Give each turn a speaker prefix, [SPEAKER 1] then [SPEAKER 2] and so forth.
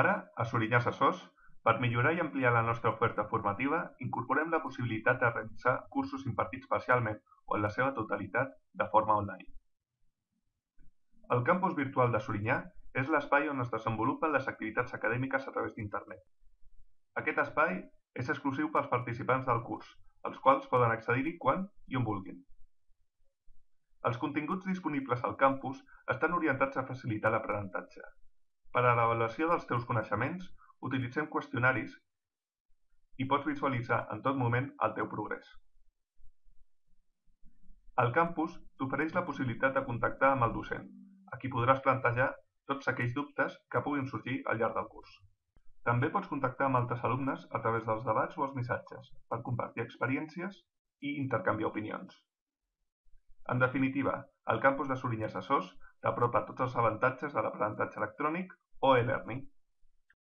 [SPEAKER 1] Ara, a Sorinyà Assessors, per millorar i ampliar la nostra oferta formativa, incorporem la possibilitat de realitzar cursos impartits parcialment o en la seva totalitat de forma online. El campus virtual de Sorinyà és l'espai on es desenvolupen les activitats acadèmiques a través d'internet. Aquest espai és exclusiu pels participants del curs, els quals poden accedir-hi quan i on vulguin. Els continguts disponibles al campus estan orientats a facilitar l'aprenentatge. Per a l'avaluació dels teus coneixements, utilitzem qüestionaris i pots visualitzar en tot moment el teu progrés. El campus t'ofereix la possibilitat de contactar amb el docent, a qui podràs plantejar tots aquells dubtes que puguin sorgir al llarg del curs. També pots contactar amb altres alumnes a través dels debats o els missatges per compartir experiències i intercanviar opinions. En definitiva, el campus de Sorinyà Assessors t'apropa tots els avantatges de l'aprenentatge electrònic o e-learning.